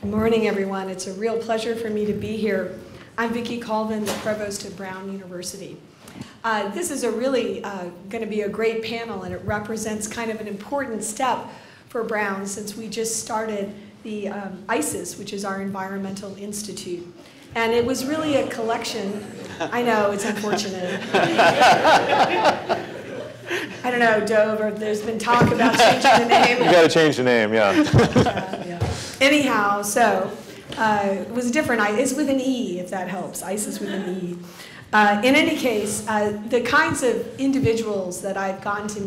Good morning, everyone. It's a real pleasure for me to be here. I'm Vicki Colvin, the Provost of Brown University. This is really going to be a great panel, and it represents kind of an important step for Brown since we just started the ICIS, which is our Environmental Institute. And it was really a collection. I know, it's unfortunate. I don't know, Dov, or there's been talk about changing the name. You got to change the name, yeah. Yeah. Anyhow, so it was different. It's with an E, if that helps. ICIS with an E. In any case, the kinds of individuals that I've gotten to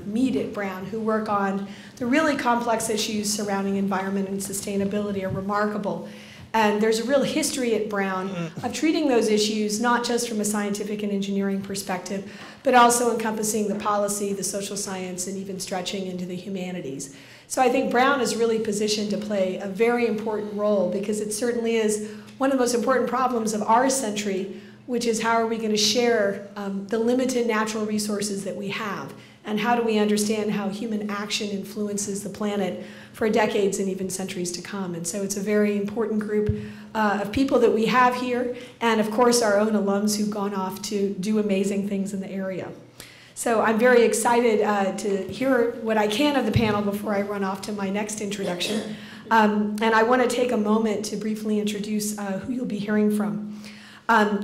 meet at Brown who work on the really complex issues surrounding environment and sustainability are remarkable. And there's a real history at Brown of treating those issues not just from a scientific and engineering perspective, but also encompassing the policy, the social science, and even stretching into the humanities. So I think Brown is really positioned to play a very important role because it certainly is one of the most important problems of our century, which is how are we going to share the limited natural resources that we have, and how do we understand how human action influences the planet for decades and even centuries to come. And so it's a very important group of people that we have here, and of course our own alums who've gone off to do amazing things in the area. So I'm very excited to hear what I can of the panel before I run off to my next introduction. And I want to take a moment to briefly introduce who you'll be hearing from.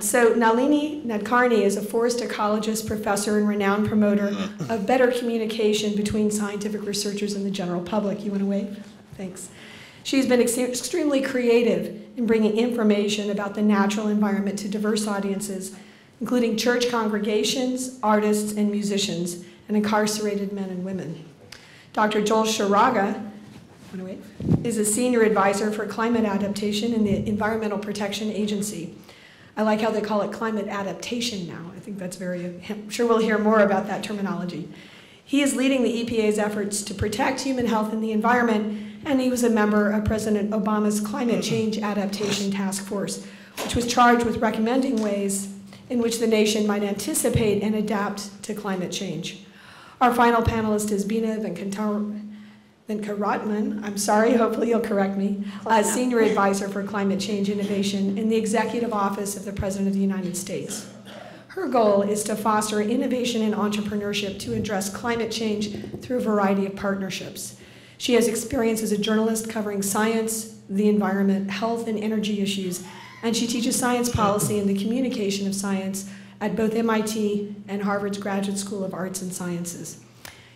So Nalini Nadkarni is a forest ecologist, professor, and renowned promoter of better communication between scientific researchers and the general public. You want to wave? Thanks. She's been extremely creative in bringing information about the natural environment to diverse audiences, including church congregations, artists, and musicians, and incarcerated men and women. Dr. Joel Scheraga is a senior advisor for climate adaptation in the Environmental Protection Agency. I like how they call it climate adaptation now. I think that's I'm sure we'll hear more about that terminology. He is leading the EPA's efforts to protect human health and the environment, and he was a member of President Obama's Climate Change Adaptation Task Force, which was charged with recommending ways in which the nation might anticipate and adapt to climate change. Our final panelist is Bina Venkataraman, I'm sorry, hopefully you'll correct me, Senior Advisor for Climate Change Innovation in the Executive Office of the President of the United States. Her goal is to foster innovation and entrepreneurship to address climate change through a variety of partnerships. She has experience as a journalist covering science, the environment, health, and energy issues, and she teaches science policy and the communication of science at both MIT and Harvard's Graduate School of Arts and Sciences.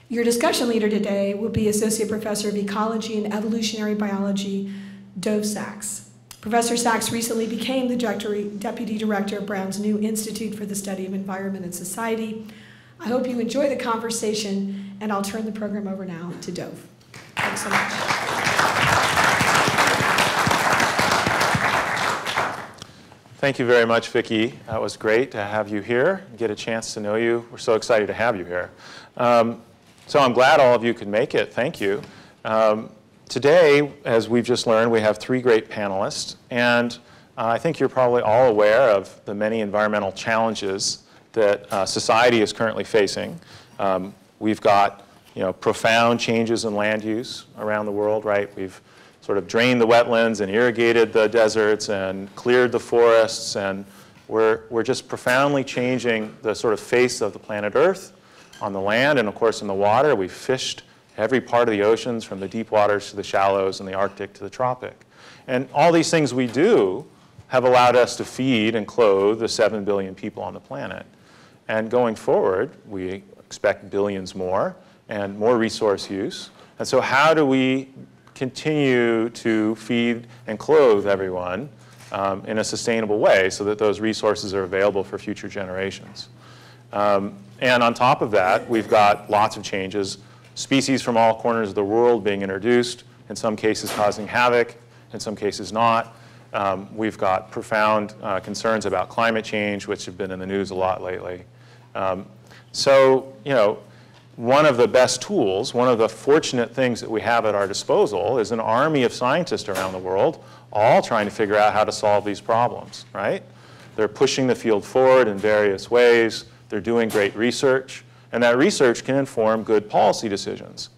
Your discussion leader today will be Associate Professor of Ecology and Evolutionary Biology, Dov Sax. Professor Sax recently became the Deputy Director of Brown's new Institute for the Study of Environment and Society. I hope you enjoy the conversation, and I'll turn the program over now to Dov. Thanks so much. Thank you very much, Vicki. That was great to have you here, get a chance to know you. We're so excited to have you here. So I'm glad all of you could make it. Thank you. Today, as we've just learned, we have three great panelists. And I think you're probably all aware of the many environmental challenges that society is currently facing. We've got profound changes in land use around the world, right? We've sort of drained the wetlands and irrigated the deserts and cleared the forests, and we're just profoundly changing the sort of face of the planet Earth on the land, and of course in the water. We've fished every part of the oceans, from the deep waters to the shallows and the Arctic to the tropic. And all these things we do have allowed us to feed and clothe the 7 billion people on the planet. And going forward, we expect billions more and more resource use. And so how do we continue to feed and clothe everyone in a sustainable way so that those resources are available for future generations? And on top of that, we've got lots of changes, species from all corners of the world being introduced, in some cases causing havoc, in some cases not. We've got profound concerns about climate change, which have been in the news a lot lately. So, one of the best tools, one of the fortunate things that we have at our disposal is an army of scientists around the world, all trying to figure out how to solve these problems, right? They're pushing the field forward in various ways. They're doing great research, and that research can inform good policy decisions.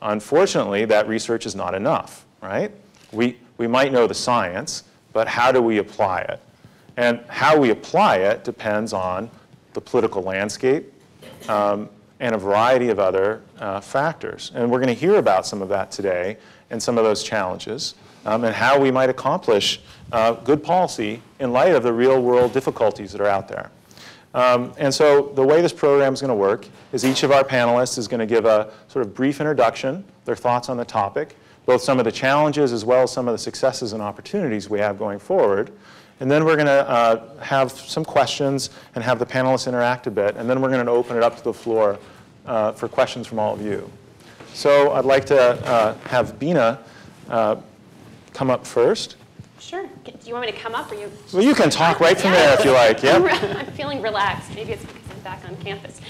Unfortunately, that research is not enough, right? We we might know the science, but how do we apply it? And how we apply it depends on the political landscape and a variety of other factors. And we're going to hear about some of that today and some of those challenges and how we might accomplish good policy in light of the real world difficulties that are out there. And so the way this program is going to work is each of our panelists is going to give a sort of brief introduction, their thoughts on the topic, both some of the challenges as well as some of the successes and opportunities we have going forward. And then we're going to have some questions and have the panelists interact a bit. And then we're going to open it up to the floor for questions from all of you. So I'd like to have Bina come up first. Sure. Do you want me to come up or you? Well, you can talk right from there if you like. Yeah. I'm feeling relaxed. Maybe it's because I'm back on campus.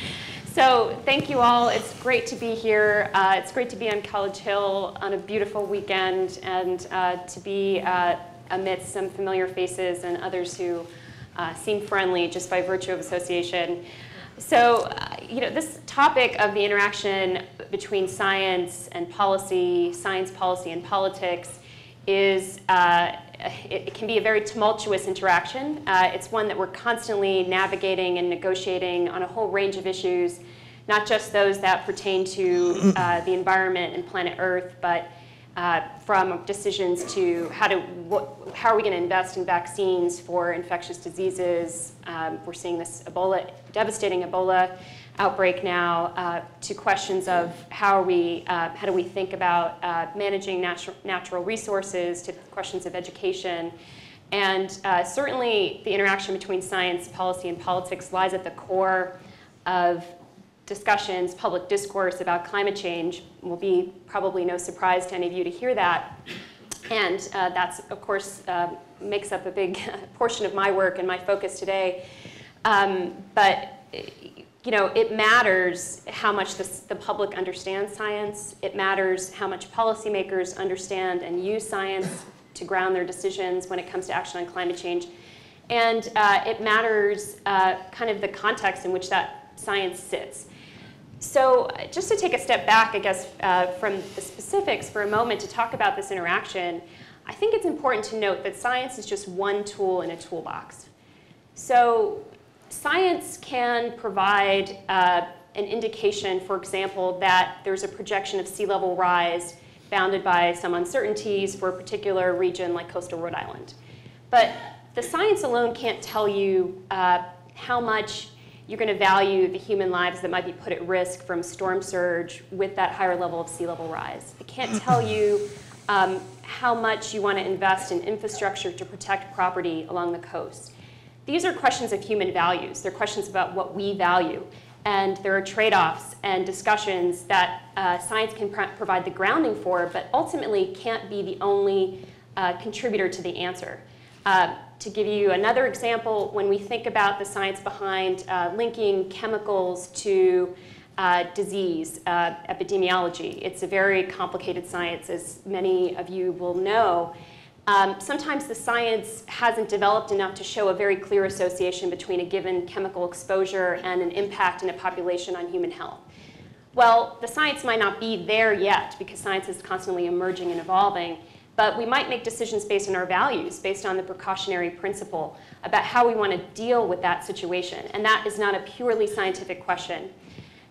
So thank you all. It's great to be here. It's great to be on College Hill on a beautiful weekend and to be amidst some familiar faces and others who seem friendly just by virtue of association. So, this topic of the interaction between science and policy, science policy and politics is, it can be a very tumultuous interaction. It's one that we're constantly navigating and negotiating on a whole range of issues, not just those that pertain to the environment and planet Earth, but from decisions to how are we going to invest in vaccines for infectious diseases. We're seeing this devastating Ebola outbreak now, to questions of how do we think about managing natural resources, to questions of education. And certainly the interaction between science, policy, and politics lies at the core of discussions, public discourse about climate change. Will be probably no surprise to any of you to hear that. And that's, of course, makes up a big portion of my work and my focus today. But it matters how much the public understands science. It matters how much policymakers understand and use science to ground their decisions when it comes to action on climate change. And it matters kind of the context in which that science sits. So just to take a step back, I guess, from the specifics for a moment to talk about this interaction, I think it's important to note that science is just one tool in a toolbox. So science can provide an indication, for example, that there's a projection of sea level rise bounded by some uncertainties for a particular region like coastal Rhode Island. But the science alone can't tell you how much you're going to value the human lives that might be put at risk from storm surge with that higher level of sea level rise. It can't tell you how much you want to invest in infrastructure to protect property along the coast. These are questions of human values. They're questions about what we value. And there are trade-offs and discussions that science can provide the grounding for, but ultimately can't be the only contributor to the answer. To give you another example, when we think about the science behind linking chemicals to disease, epidemiology, it's a very complicated science, as many of you will know. Sometimes the science hasn't developed enough to show a very clear association between a given chemical exposure and an impact in a population on human health. Well, the science might not be there yet because science is constantly emerging and evolving, but we might make decisions based on our values, based on the precautionary principle about how we want to deal with that situation. And that is not a purely scientific question.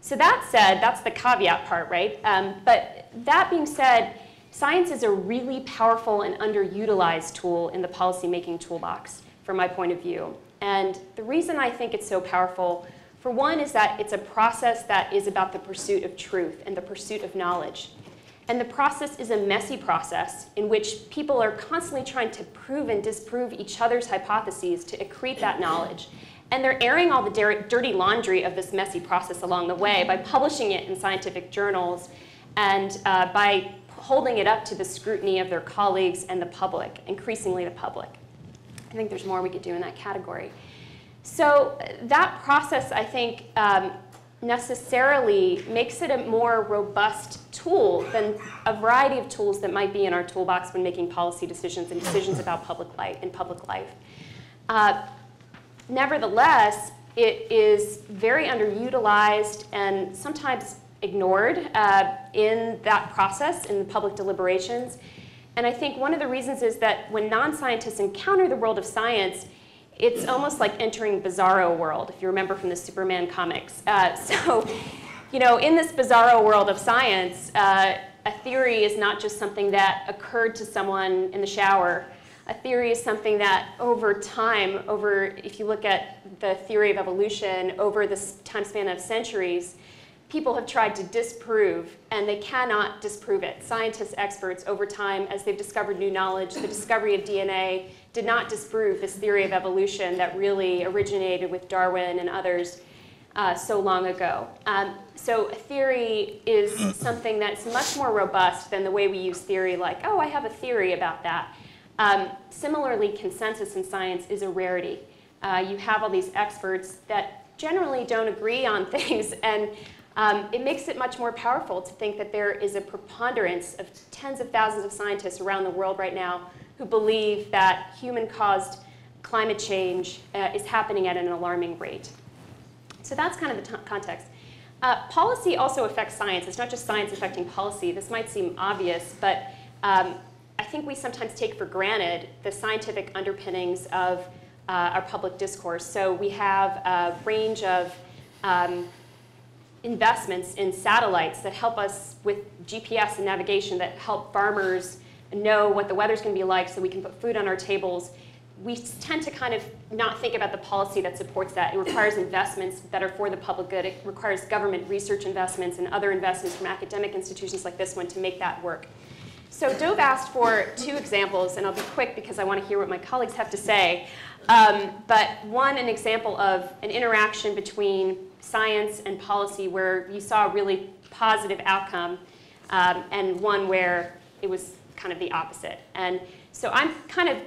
So that said, that's the caveat part, right? But that being said, science is a really powerful and underutilized tool in the policymaking toolbox, from my point of view. And the reason I think it's so powerful, for one, is that it's a process that is about the pursuit of truth and the pursuit of knowledge. And the process is a messy process in which people are constantly trying to prove and disprove each other's hypotheses to accrete that knowledge. And they're airing all the dirty laundry of this messy process along the way by publishing it in scientific journals and by holding it up to the scrutiny of their colleagues and the public, increasingly the public. I think there's more we could do in that category. So that process, I think, necessarily makes it a more robust tool than a variety of tools that might be in our toolbox when making policy decisions and decisions about public life. Nevertheless, it is very underutilized and sometimes ignored in that process in the public deliberations. And I think one of the reasons is that when non-scientists encounter the world of science, it's almost like entering Bizarro world, if you remember from the Superman comics. You know, in this Bizarro world of science, a theory is not just something that occurred to someone in the shower. A theory is something that over time, if you look at the theory of evolution, over this time span of centuries, people have tried to disprove, and they cannot disprove it. Scientists, experts, over time, as they've discovered new knowledge, the discovery of DNA did not disprove this theory of evolution that really originated with Darwin and others so long ago. So a theory is something that's much more robust than the way we use theory, like, oh, I have a theory about that. Similarly, consensus in science is a rarity. You have all these experts that generally don't agree on things, and it makes it much more powerful to think that there is a preponderance of tens of thousands of scientists around the world right now who believe that human-caused climate change is happening at an alarming rate. So that's kind of the context. Policy also affects science. It's not just science affecting policy. This might seem obvious, but I think we sometimes take for granted the scientific underpinnings of our public discourse. So we have a range of investments in satellites that help us with GPS and navigation, that help farmers know what the weather's going to be like so we can put food on our tables. We tend to kind of not think about the policy that supports that. It requires investments that are for the public good. It requires government research investments and other investments from academic institutions like this one to make that work. So Dov asked for 2 examples, and I'll be quick because I want to hear what my colleagues have to say. But one, an example of an interaction between science and policy where you saw a really positive outcome, and one where it was kind of the opposite. And so I'm kind of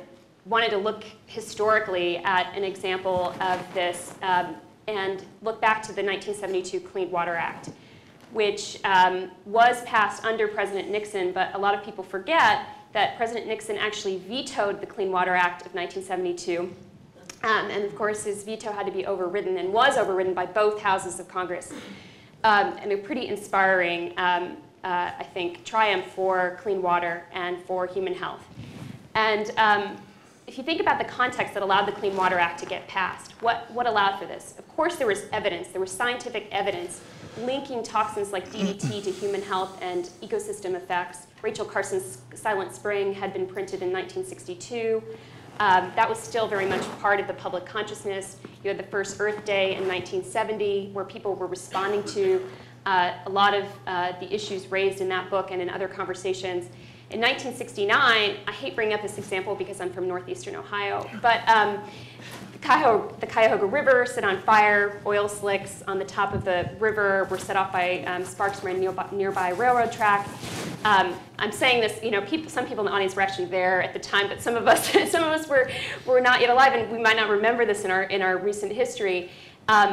wanted to look historically at an example of this and look back to the 1972 Clean Water Act, which was passed under President Nixon, but a lot of people forget that President Nixon actually vetoed the Clean Water Act of 1972. And of course, his veto had to be overridden and was overridden by both houses of Congress. And a pretty inspiring, I think, triumph for clean water and for human health. And if you think about the context that allowed the Clean Water Act to get passed, what allowed for this? Of course, there was evidence. There was scientific evidence linking toxins like DDT to human health and ecosystem effects. Rachel Carson's Silent Spring had been printed in 1962. That was still very much part of the public consciousness. You had the first Earth Day in 1970, where people were responding to a lot of the issues raised in that book and in other conversations. In 1969, I hate bringing up this example because I'm from northeastern Ohio, but the Cuyahoga River set on fire. Oil slicks on the top of the river were set off by sparks from a nearby railroad track. I'm saying this, you know, some people in the audience were actually there at the time, but some of us were not yet alive, and we might not remember this in our recent history.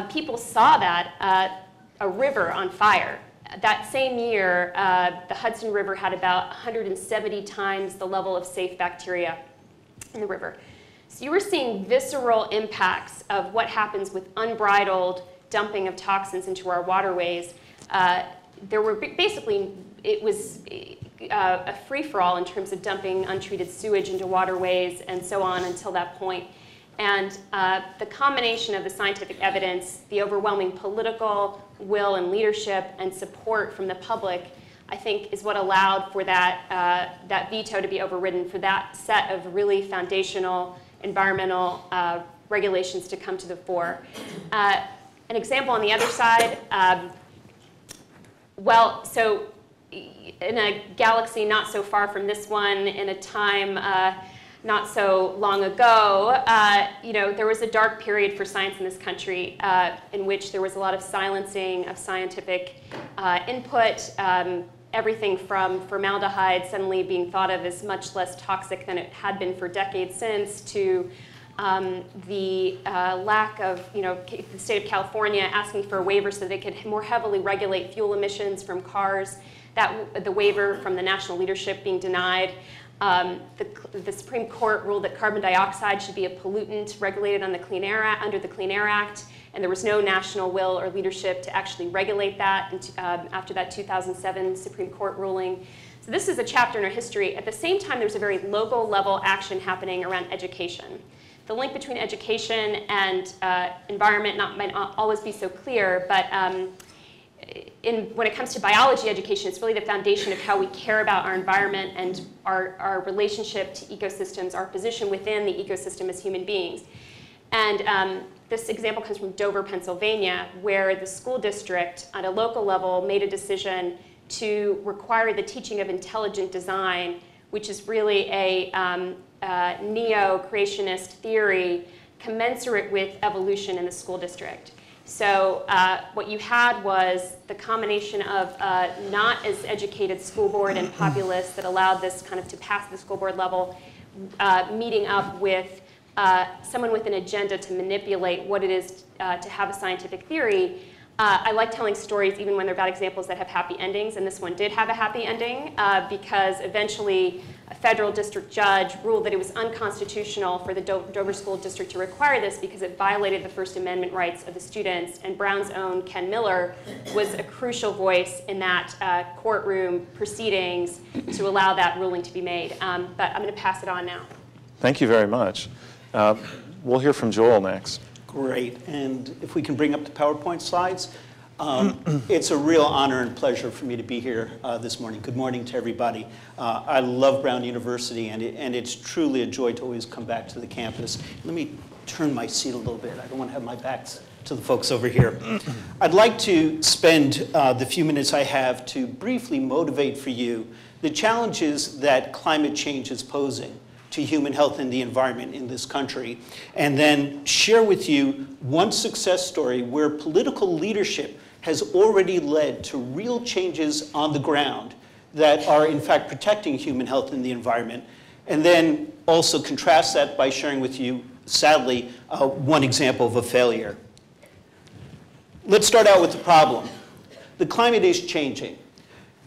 People saw that a river on fire. That same year, the Hudson River had about 170 times the level of safe bacteria in the river. So you were seeing visceral impacts of what happens with unbridled dumping of toxins into our waterways. There were basically, it was a free-for-all in terms of dumping untreated sewage into waterways and so on until that point. And the combination of the scientific evidence, the overwhelming political will and leadership and support from the public, I think, is what allowed for that veto to be overridden, for that set of really foundational environmental regulations to come to the fore. An example on the other side, well, so in a galaxy not so far from this one, in a time not so long ago, you know, there was a dark period for science in this country in which there was a lot of silencing of scientific input, everything from formaldehyde suddenly being thought of as much less toxic than it had been for decades since, to the lack of, you know, the state of California asking for a waiver so they could more heavily regulate fuel emissions from cars, the waiver from the national leadership being denied. The Supreme Court ruled that carbon dioxide should be a pollutant regulated on the Clean Air Act, under the Clean Air Act, and there was no national will or leadership to actually regulate that after that 2007 Supreme Court ruling. So this is a chapter in our history. At the same time, there's a very local level action happening around education. The link between education and environment might not always be so clear, but when it comes to biology education, it's really the foundation of how we care about our environment and our relationship to ecosystems, our position within the ecosystem as human beings. And this example comes from Dover, Pennsylvania, where the school district at a local level made a decision to require the teaching of intelligent design, which is really a neo-creationist theory commensurate with evolution in the school district. So what you had was the combination of not as educated school board and populace that allowed this kind of to pass the school board level, meeting up with someone with an agenda to manipulate what it is to have a scientific theory. I like telling stories even when they're bad examples that have happy endings, and this one did have a happy ending because eventually a federal district judge ruled that it was unconstitutional for the Dover School District to require this because it violated the First Amendment rights of the students, and Brown's own Ken Miller was a crucial voice in that courtroom proceedings to allow that ruling to be made. But I'm going to pass it on now. Thank you very much. We'll hear from Joel next. Great, and if we can bring up the PowerPoint slides. It's a real honor and pleasure for me to be here this morning. Good morning to everybody. I love Brown University, and it's truly a joy to always come back to the campus. Let me turn my seat a little bit. I don't want to have my back to the folks over here. I'd like to spend the few minutes I have to briefly motivate for you the challenges that climate change is posing to human health and the environment in this country, and then share with you one success story where political leadership has already led to real changes on the ground that are in fact protecting human health and the environment, and then also contrast that by sharing with you, sadly, one example of a failure. Let's start out with the problem. The climate is changing.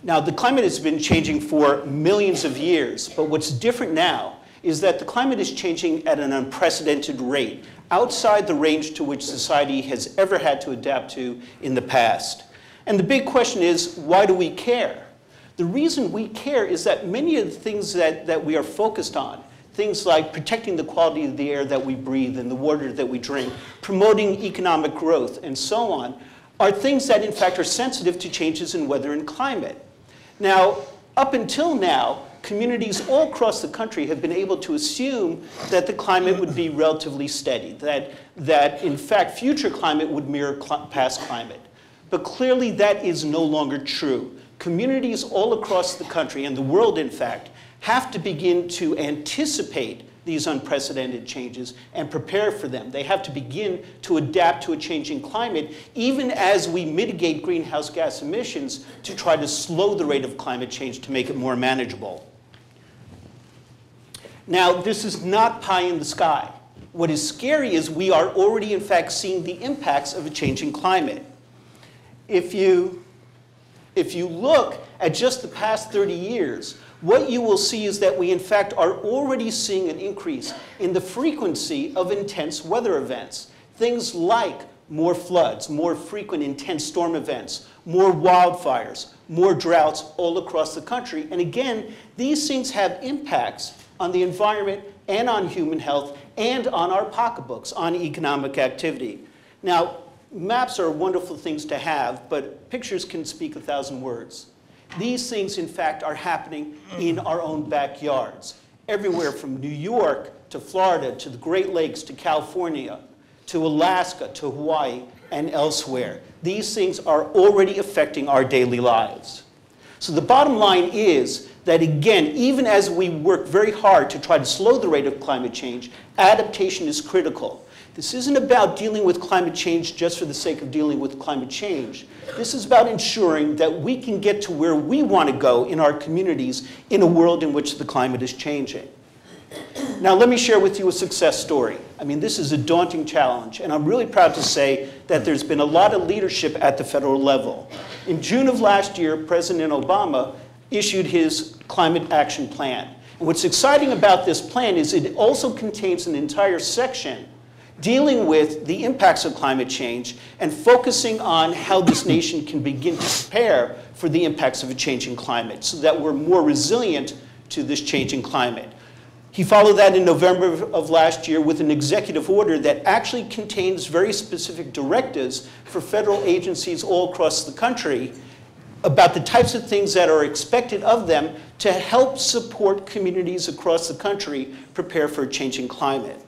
Now, the climate has been changing for millions of years, but what's different now is that the climate is changing at an unprecedented rate, outside the range to which society has ever had to adapt to in the past. And the big question is, why do we care? The reason we care is that many of the things that we are focused on, things like protecting the quality of the air that we breathe and the water that we drink, promoting economic growth, and so on, are things that in fact are sensitive to changes in weather and climate. Now, up until now, communities all across the country have been able to assume that the climate would be relatively steady, that in fact future climate would mirror past climate. But clearly that is no longer true. Communities all across the country, and the world in fact, have to begin to anticipate these unprecedented changes and prepare for them. They have to begin to adapt to a changing climate, even as we mitigate greenhouse gas emissions to try to slow the rate of climate change to make it more manageable. Now, this is not pie in the sky. What is scary is we are already, in fact, seeing the impacts of a changing climate. If you look at just the past 30 years, what you will see is that we, in fact, are already seeing an increase in the frequency of intense weather events. Things like more floods, more frequent intense storm events, more wildfires, more droughts all across the country. And again, these things have impacts on the environment and on human health and on our pocketbooks, on economic activity. Now, maps are wonderful things to have, but pictures can speak 1,000 words. These things, in fact, are happening in our own backyards, everywhere from New York to Florida to the Great Lakes to California to Alaska to Hawaii and elsewhere. These things are already affecting our daily lives. So the bottom line is that, again, even as we work very hard to try to slow the rate of climate change, adaptation is critical. This isn't about dealing with climate change just for the sake of dealing with climate change. This is about ensuring that we can get to where we want to go in our communities in a world in which the climate is changing. Now, let me share with you a success story. I mean, this is a daunting challenge, and I'm really proud to say that there's been a lot of leadership at the federal level. In June of last year, President Obama issued his Climate Action Plan. And what's exciting about this plan is it also contains an entire section dealing with the impacts of climate change and focusing on how this nation can begin to prepare for the impacts of a changing climate so that we're more resilient to this changing climate. He followed that in November of last year with an executive order that actually contains very specific directives for federal agencies all across the country about the types of things that are expected of them to help support communities across the country prepare for a changing climate.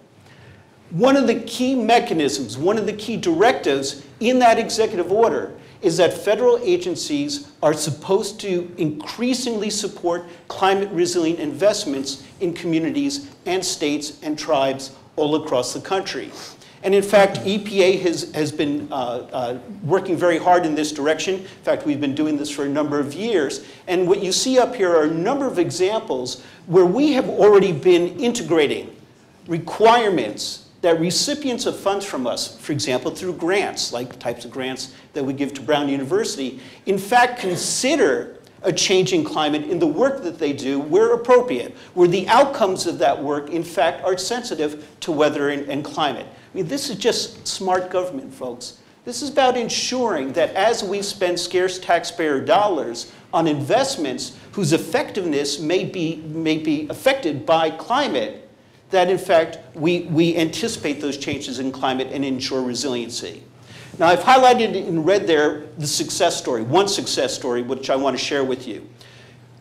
One of the key mechanisms, one of the key directives in that executive order is that federal agencies are supposed to increasingly support climate resilient investments in communities and states and tribes all across the country. And in fact, EPA has been working very hard in this direction. In fact, we've been doing this for a number of years. And what you see up here are a number of examples where we have already been integrating requirements that recipients of funds from us, for example, through grants, like the types of grants that we give to Brown University, in fact consider a changing climate in the work that they do where appropriate, where the outcomes of that work, in fact, are sensitive to weather and climate. I mean, this is just smart government, folks. This is about ensuring that as we spend scarce taxpayer dollars on investments whose effectiveness may be affected by climate, that in fact we anticipate those changes in climate and ensure resiliency. Now I've highlighted in red there the success story, one success story which I want to share with you.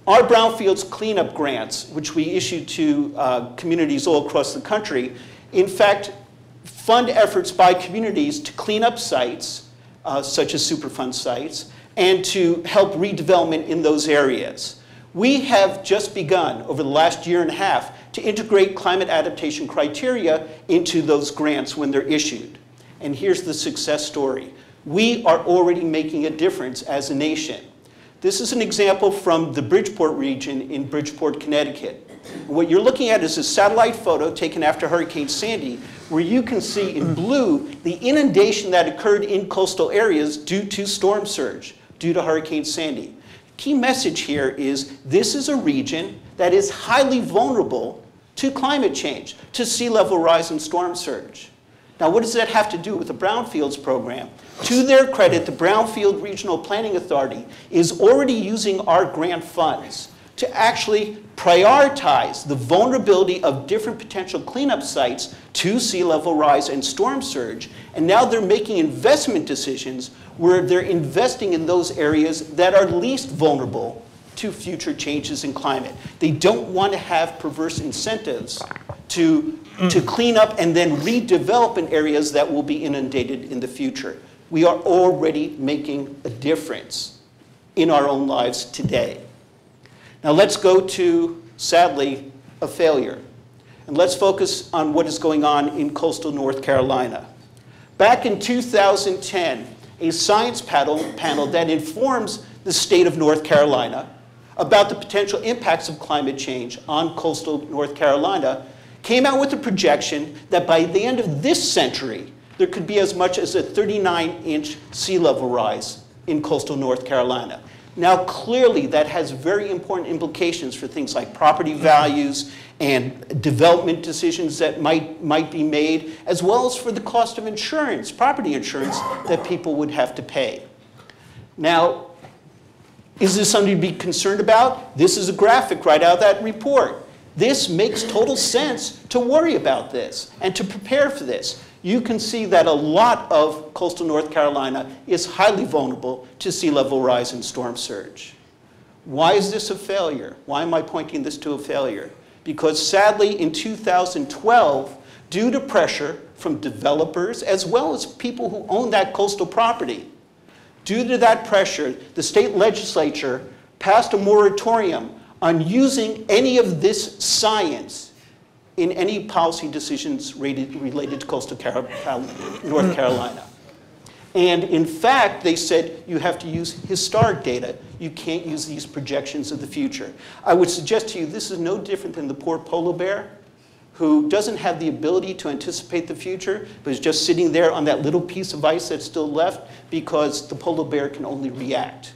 Our brownfields cleanup grants, which we issue to communities all across the country, in fact fund efforts by communities to clean up sites, such as Superfund sites, and to help redevelopment in those areas. We have just begun over the last year and a half to integrate climate adaptation criteria into those grants when they're issued. And here's the success story. We are already making a difference as a nation. This is an example from the Bridgeport region in Bridgeport, Connecticut. What you're looking at is a satellite photo taken after Hurricane Sandy, where you can see in blue the inundation that occurred in coastal areas due to storm surge, due to Hurricane Sandy. Key message here is this is a region that is highly vulnerable to climate change, to sea level rise and storm surge. Now, what does that have to do with the Brownfields program? To their credit, the Brownfield Regional Planning Authority is already using our grant funds to actually prioritize the vulnerability of different potential cleanup sites to sea level rise and storm surge. And now they're making investment decisions where they're investing in those areas that are least vulnerable to future changes in climate. They don't want to have perverse incentives to clean up and then redevelop in areas that will be inundated in the future. We are already making a difference in our own lives today. Now let's go to, sadly, a failure. And let's focus on what is going on in coastal North Carolina. Back in 2010, a science panel that informs the state of North Carolina about the potential impacts of climate change on coastal North Carolina came out with a projection that by the end of this century, there could be as much as a 39-inch sea level rise in coastal North Carolina. Now, clearly, that has very important implications for things like property values and development decisions that might be made, as well as for the cost of insurance, property insurance, that people would have to pay. Now, is this something to be concerned about? This is a graphic right out of that report. This makes total sense to worry about this and to prepare for this. You can see that a lot of coastal North Carolina is highly vulnerable to sea level rise and storm surge. Why is this a failure? Why am I pointing this to a failure? Because sadly, in 2012, due to pressure from developers as well as people who own that coastal property, due to that pressure, the state legislature passed a moratorium on using any of this science in any policy decisions related to coastal North Carolina. And in fact, they said you have to use historic data. You can't use these projections of the future. I would suggest to you this is no different than the poor polar bear who doesn't have the ability to anticipate the future, but is just sitting there on that little piece of ice that's still left because the polar bear can only react.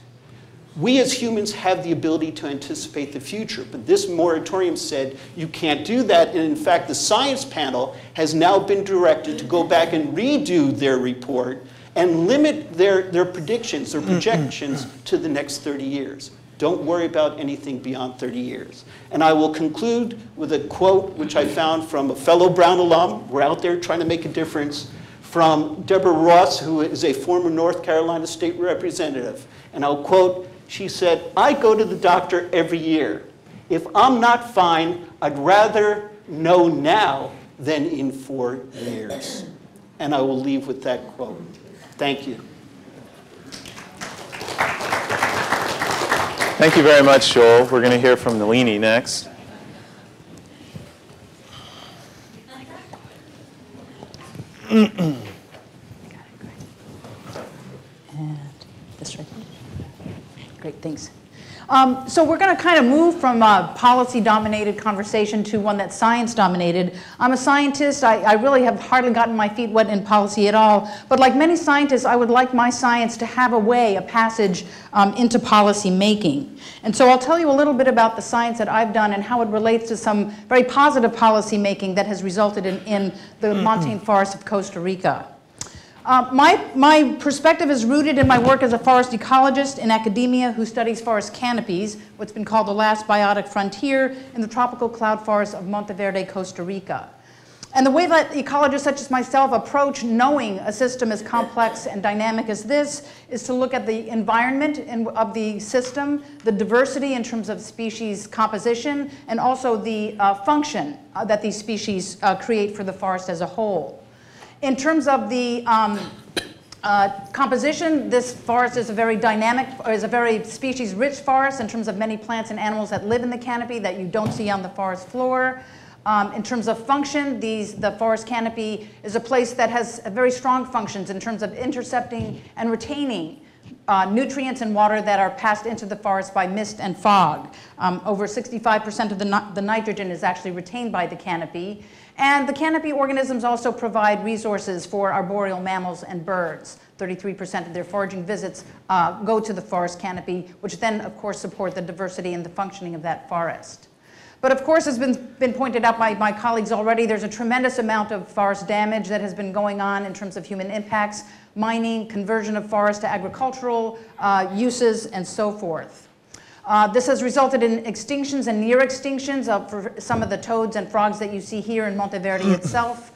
We as humans have the ability to anticipate the future, but this moratorium said you can't do that, and in fact the science panel has now been directed to go back and redo their report and limit their predictions, their projections to the next 30 years. Don't worry about anything beyond 30 years. And I will conclude with a quote which I found from a fellow Brown alum, we're out there trying to make a difference, from Deborah Ross, who is a former North Carolina state representative. And I'll quote, she said, "I go to the doctor every year. If I'm not fine, I'd rather know now than in 4 years." And I will leave with that quote. Thank you. Thank you very much, Joel. We're going to hear from Nalini next. And this right here. Great, thanks. So we're going to kind of move from a policy-dominated conversation to one that's science-dominated. I'm a scientist. I really have hardly gotten my feet wet in policy at all. But like many scientists, I would like my science to have a passage into policy making. And so I'll tell you a little bit about the science that I've done and how it relates to some very positive policy making that has resulted in the montane forests of Costa Rica. My perspective is rooted in my work as a forest ecologist in academia who studies forest canopies, what's been called the last biotic frontier in the tropical cloud forests of Monteverde, Costa Rica. And the way that ecologists such as myself approach knowing a system as complex and dynamic as this is to look at the environment of the system, the diversity in terms of species composition, and also the function that these species create for the forest as a whole. In terms of the composition, this forest is a very dynamic, or is a very species-rich forest in terms of many plants and animals that live in the canopy that you don't see on the forest floor. In terms of function, the forest canopy is a place that has very strong functions in terms of intercepting and retaining nutrients and water that are passed into the forest by mist and fog. Over 65% of the nitrogen is actually retained by the canopy. And the canopy organisms also provide resources for arboreal mammals and birds. 33% of their foraging visits go to the forest canopy, which then, of course, support the diversity and the functioning of that forest. But of course, as has been pointed out by my colleagues already, there's a tremendous amount of forest damage that has been going on in terms of human impacts, mining, conversion of forest to agricultural uses, and so forth. This has resulted in extinctions and near extinctions for some of the toads and frogs that you see here in Monteverde itself.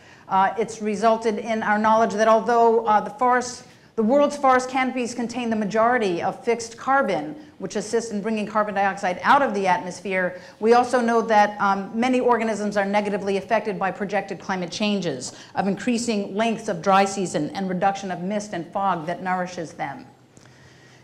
It's resulted in our knowledge that although the world's forest canopies contain the majority of fixed carbon, which assists in bringing carbon dioxide out of the atmosphere, we also know that many organisms are negatively affected by projected climate changes of increasing lengths of dry season and reduction of mist and fog that nourishes them.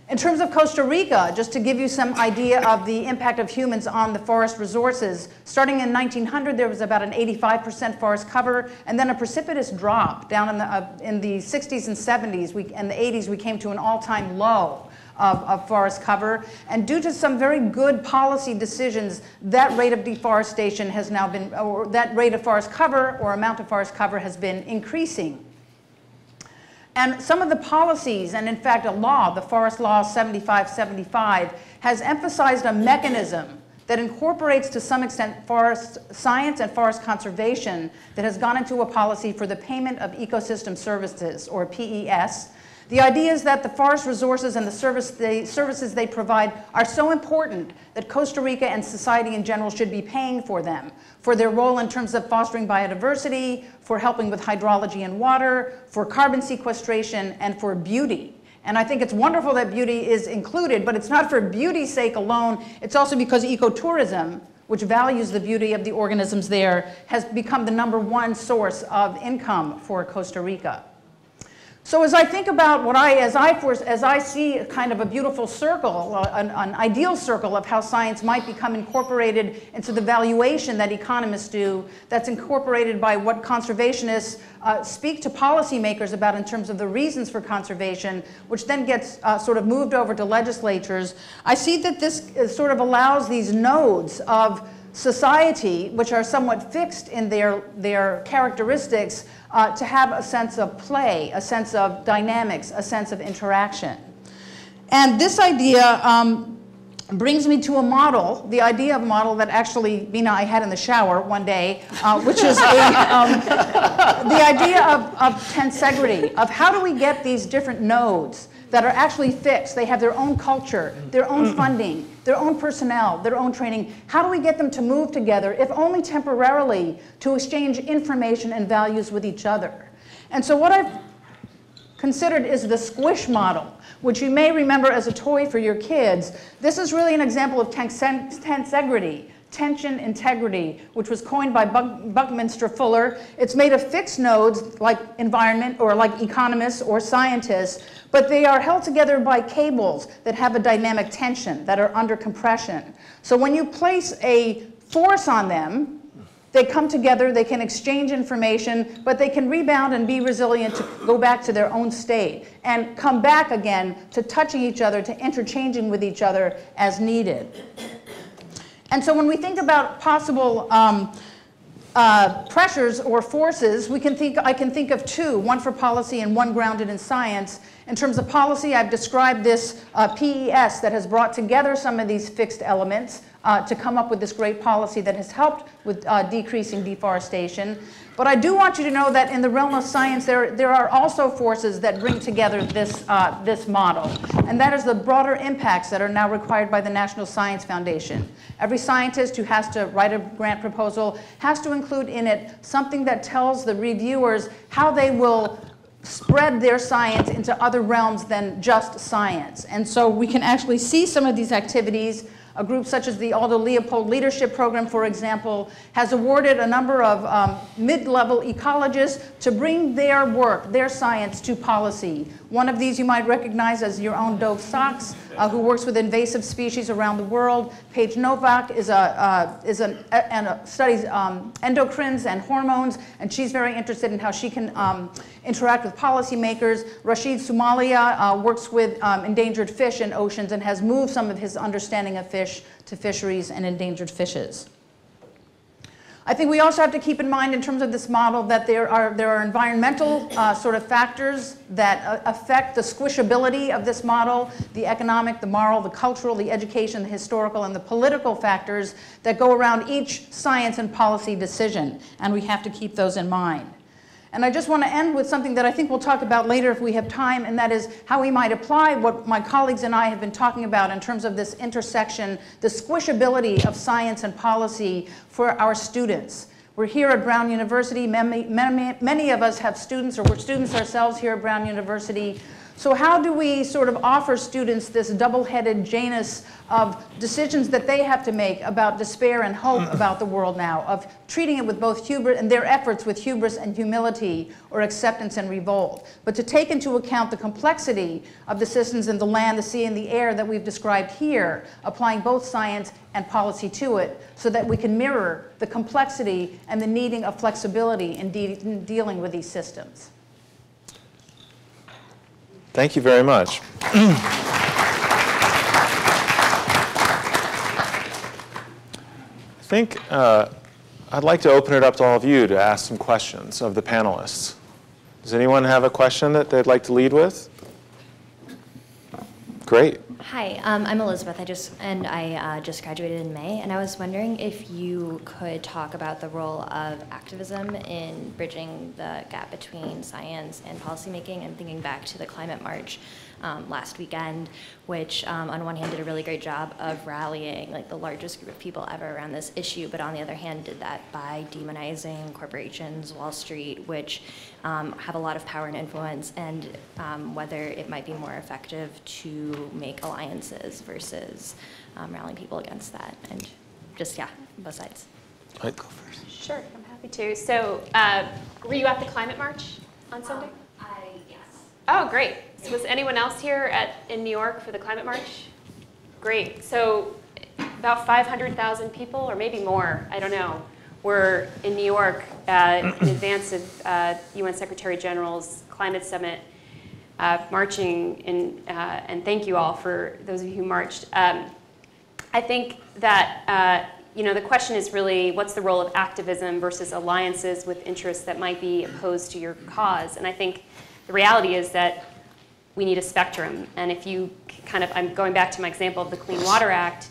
In terms of Costa Rica, just to give you some idea of the impact of humans on the forest resources, starting in 1900, there was about an 85% forest cover, and then a precipitous drop down in the 60s and 70s and the 80s. We came to an all-time low of forest cover, and due to some very good policy decisions, that rate of deforestation has now been, or that rate of forest cover or amount of forest cover has been increasing. And some of the policies, and in fact a law, the Forest Law 7575, has emphasized a mechanism that incorporates to some extent forest science and forest conservation that has gone into a policy for the payment of ecosystem services, or PES. The idea is that the forest resources and the services they provide are so important that Costa Rica and society in general should be paying for them, for their role in terms of fostering biodiversity, for helping with hydrology and water, for carbon sequestration, and for beauty. And I think it's wonderful that beauty is included, but it's not for beauty's sake alone. It's also because ecotourism, which values the beauty of the organisms there, has become the #1 source of income for Costa Rica. So as I think about as I see kind of a beautiful circle, an ideal circle of how science might become incorporated into the valuation that economists do, that's incorporated by what conservationists speak to policymakers about in terms of the reasons for conservation, which then gets sort of moved over to legislatures, I see that this sort of allows these nodes of society, which are somewhat fixed in their characteristics, to have a sense of play, a sense of dynamics, a sense of interaction. And this idea brings me to a model, the idea of a model that actually, Bina, I had in the shower one day, which is the idea of tensegrity, of how do we get these different nodes that are actually fixed. They have their own culture, their own funding, their own personnel, their own training. How do we get them to move together, if only temporarily, to exchange information and values with each other? And so what I've considered is the squish model, which you may remember as a toy for your kids. This is really an example of tensegrity, tension integrity, which was coined by Buckminster Fuller. It's made of fixed nodes like environment or like economists or scientists, but they are held together by cables that have a dynamic tension, that are under compression. So when you place a force on them, they come together, they can exchange information, but they can rebound and be resilient to go back to their own state and come back again to touching each other, to interchanging with each other as needed. And so when we think about possible pressures or forces, I can think of two, one for policy and one grounded in science. In terms of policy, I've described this PES that has brought together some of these fixed elements to come up with this great policy that has helped with decreasing deforestation. But I do want you to know that in the realm of science, there are also forces that bring together this model. And that is the broader impacts that are now required by the National Science Foundation. Every scientist who has to write a grant proposal has to include in it something that tells the reviewers how they will spread their science into other realms than just science. And so we can actually see some of these activities. A group such as the Aldo Leopold Leadership Program, for example, has awarded a number of mid-level ecologists to bring their work, their science, to policy. One of these you might recognize as your own Dov Sax, who works with invasive species around the world. Paige Novak studies endocrines and hormones, and she's very interested in how she can interact with policymakers. Rashid Somalia works with endangered fish in oceans and has moved some of his understanding of fish to fisheries and endangered fishes. I think we also have to keep in mind in terms of this model that there are environmental sort of factors that affect the squishability of this model, the economic, the moral, the cultural, the education, the historical, and the political factors that go around each science and policy decision, and we have to keep those in mind. And I just want to end with something that I think we'll talk about later if we have time, and that is how we might apply what my colleagues and I have been talking about in terms of this intersection, the squishability of science and policy for our students. We're here at Brown University. Many of us have students, or we're students ourselves here at Brown University. So how do we sort of offer students this double-headed Janus of decisions that they have to make about despair and hope about the world now, of treating it with both hubris and their efforts with hubris and humility, or acceptance and revolt, but to take into account the complexity of the systems in the land, the sea, and the air that we've described here, applying both science and policy to it, so that we can mirror the complexity and the needing of flexibility in dealing with these systems. Thank you very much. I think I'd like to open it up to all of you to ask some questions of the panelists. Does anyone have a question that they'd like to lead with? Great. Hi, I'm Elizabeth. I just graduated in May, and I was wondering if you could talk about the role of activism in bridging the gap between science and policymaking, and thinking back to the Climate March last weekend, which on one hand did a really great job of rallying like the largest group of people ever around this issue, but on the other hand did that by demonizing corporations, Wall Street, which have a lot of power and influence, and whether it might be more effective to make alliances versus rallying people against that, and just, yeah, both sides. I'd go first. Sure, I'm happy to. So were you at the Climate March on Sunday? Yes. Oh, great. So was anyone else here in New York for the Climate March? Great. So about 500,000 people, or maybe more, I don't know, were in New York in advance of UN Secretary General's Climate Summit, marching, and thank you all for those of you who marched. I think that the question is really, what's the role of activism versus alliances with interests that might be opposed to your cause? And I think the reality is that we need a spectrum, and if you I'm going back to my example of the Clean Water Act,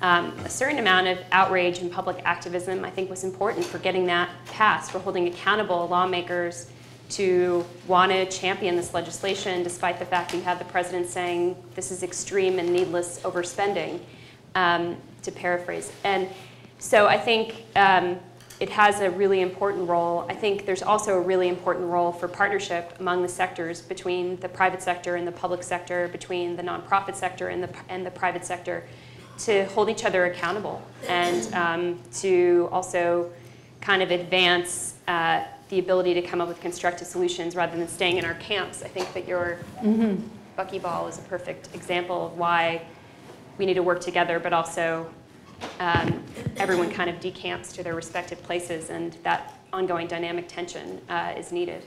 a certain amount of outrage and public activism, I think, was important for getting that passed, for holding accountable lawmakers to want to champion this legislation, despite the fact that you had the president saying this is extreme and needless overspending, to paraphrase. And so I think it has a really important role. I think there's also a really important role for partnership among the sectors, between the private sector and the public sector, between the nonprofit sector and the private sector, to hold each other accountable and to also kind of advance the ability to come up with constructive solutions rather than staying in our camps. I think that your buckyball is a perfect example of why we need to work together, but also everyone kind of decamps to their respective places, and that ongoing dynamic tension is needed.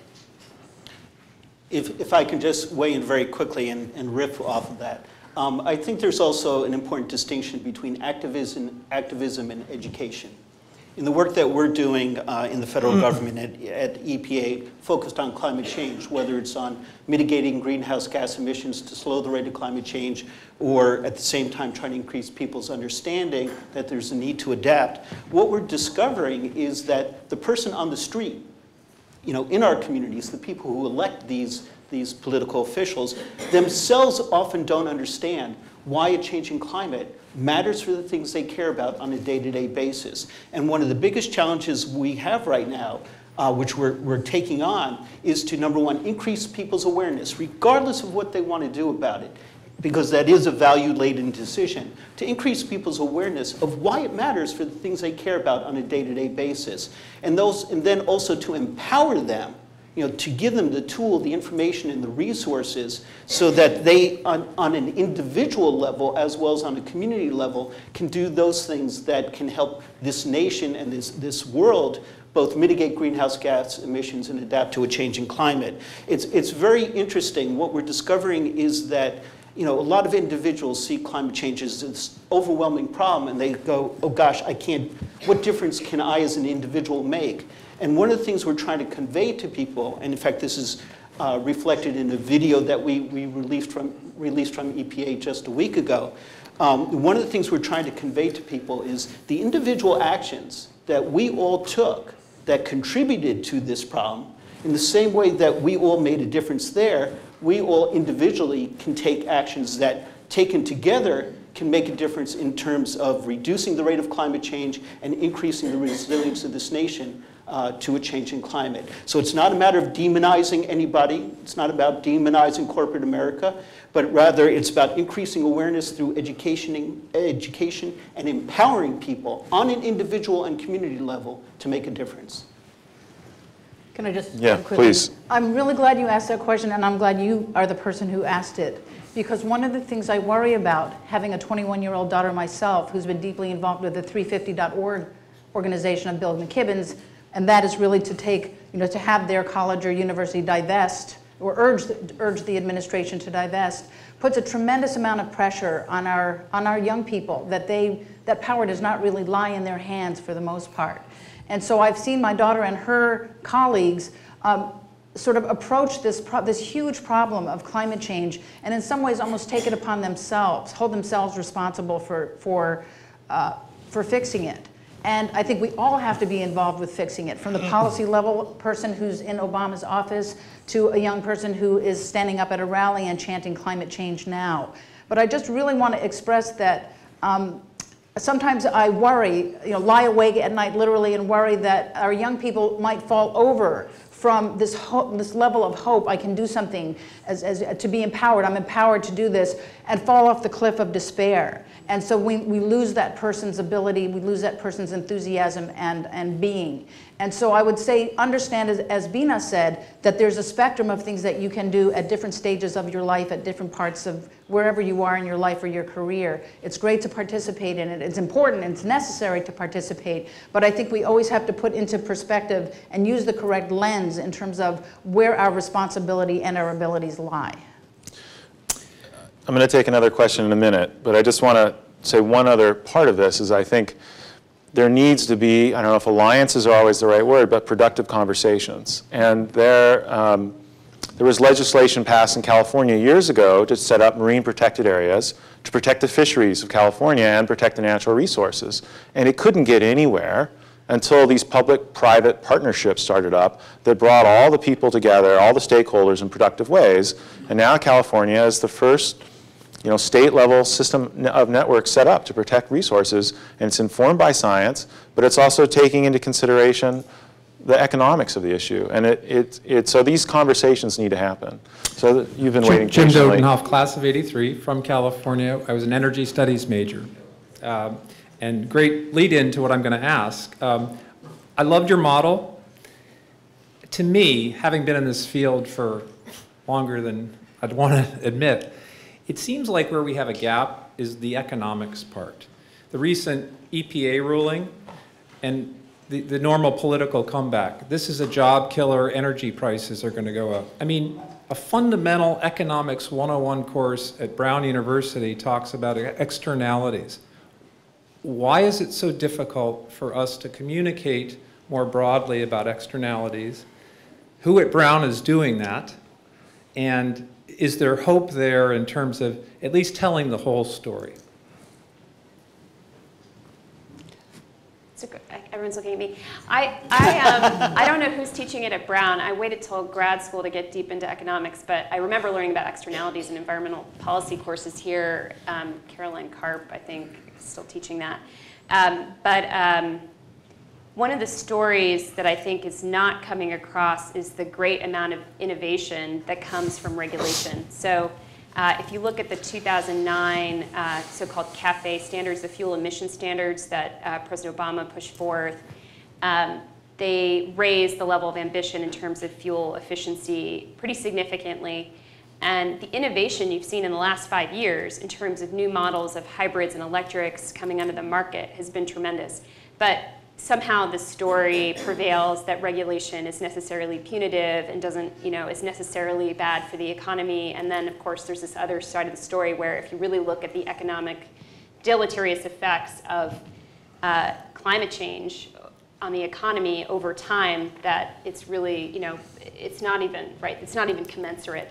If I can just weigh in very quickly and riff off of that, I think there's also an important distinction between activism and education. In the work that we're doing in the federal government at EPA, focused on climate change, whether it's on mitigating greenhouse gas emissions to slow the rate of climate change, or at the same time trying to increase people's understanding that there's a need to adapt, what we're discovering is that the person on the street, in our communities, the people who elect these political officials, themselves often don't understand why a changing climate matters for the things they care about on a day-to-day basis. And one of the biggest challenges we have right now, which we're taking on, is to, number one, increase people's awareness, regardless of what they want to do about it, because that is a value-laden decision, to increase people's awareness of why it matters for the things they care about on a day-to-day basis. And then also to empower them, to give them the tool, the information, and the resources so that they, on an individual level as well as on a community level, can do those things that can help this nation and this world both mitigate greenhouse gas emissions and adapt to a changing climate. It's very interesting. What we're discovering is that a lot of individuals see climate change as this overwhelming problem, and they go, oh gosh, what difference can I as an individual make? And one of the things we're trying to convey to people, and in fact this is reflected in a video that we released from EPA just a week ago, one of the things we're trying to convey to people is the individual actions that we all took that contributed to this problem, in the same way that we all made a difference there, we all individually can take actions that, taken together, can make a difference in terms of reducing the rate of climate change and increasing the resilience of this nation to a changing climate. So it's not a matter of demonizing anybody. It's not about demonizing corporate America, but rather it's about increasing awareness through education and empowering people on an individual and community level to make a difference. Can I just Yeah, quickly? please. I'm really glad you asked that question, and I'm glad you are the person who asked it. Because one of the things I worry about, having a 21-year-old daughter myself who's been deeply involved with the 350.org organization of Bill McKibben's, and that is really to take, to have their college or university divest, or urge the administration to divest, puts a tremendous amount of pressure on our young people that power does not really lie in their hands for the most part. And so I've seen my daughter and her colleagues sort of approach this huge problem of climate change, and in some ways almost take it upon themselves, hold themselves responsible for fixing it. And I think we all have to be involved with fixing it, from the policy level person who's in Obama's office to a young person who is standing up at a rally and chanting climate change now. But I just really want to express that sometimes I worry, lie awake at night literally and worry that our young people might fall over from this level of hope, I can do something, to be empowered, I'm empowered to do this, and fall off the cliff of despair. And so we lose that person's ability, we lose that person's enthusiasm and being. And so I would say, understand, as Bina said, that there's a spectrum of things that you can do at different stages of your life, at different parts of wherever you are in your life or your career. It's great to participate in it. It's important and it's necessary to participate. But I think we always have to put into perspective and use the correct lens in terms of where our responsibility and our abilities lie. I'm going to take another question in a minute, but I just want to say one other part of this is I think there needs to be, I don't know if alliances are always the right word, but productive conversations. And there There was legislation passed in California years ago to set up marine protected areas to protect the fisheries of California and protect the natural resources. And it couldn't get anywhere until these public-private partnerships started up that brought all the people together, all the stakeholders in productive ways. And now California is the first state-level system of networks set up to protect resources. And it's informed by science, but it's also taking into consideration the economics of the issue. And so these conversations need to happen. So you've been waiting Jim patiently. Dodenhoff, class of '83, from California. I was an energy studies major. And great lead in to what I'm going to ask. I loved your model. To me, having been in this field for longer than I'd want to admit, it seems like where we have a gap is the economics part. The recent EPA ruling and the normal political comeback. This is a job killer, energy prices are going to go up. I mean, a fundamental economics 101 course at Brown University talks about externalities. Why is it so difficult for us to communicate more broadly about externalities? Who at Brown is doing that? And is there hope there in terms of at least telling the whole story? Everyone's looking at me. I don't know who's teaching it at Brown. I waited till grad school to get deep into economics, but I remember learning about externalities in environmental policy courses here. Caroline Karp, I think, is still teaching that. One of the stories that I think is not coming across is the great amount of innovation that comes from regulation. So if you look at the 2009 so-called CAFE standards, the fuel emission standards that President Obama pushed forth, they raised the level of ambition in terms of fuel efficiency pretty significantly. And the innovation you've seen in the last 5 years in terms of new models of hybrids and electrics coming onto the market has been tremendous. But somehow the story prevails that regulation is necessarily punitive and doesn't, is necessarily bad for the economy. And then, of course, there's this other side of the story where if you really look at the economic deleterious effects of climate change on the economy over time, that it's really, it's not even, right, it's not even commensurate.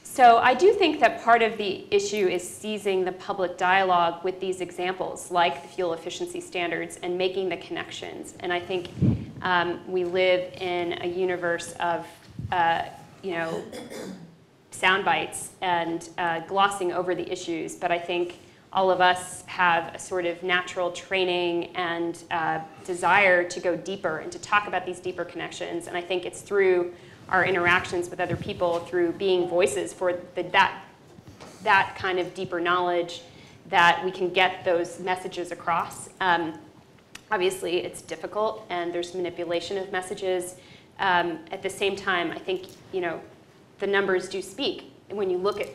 So I do think that part of the issue is seizing the public dialogue with these examples, like the fuel efficiency standards, and making the connections. And I think we live in a universe of, sound bites and glossing over the issues. But I think all of us have a sort of natural training and desire to go deeper and to talk about these deeper connections. And I think it's through our interactions with other people, through being voices for that kind of deeper knowledge, that we can get those messages across. Obviously, it's difficult, and there's manipulation of messages. At the same time, I think the numbers do speak. And when you look at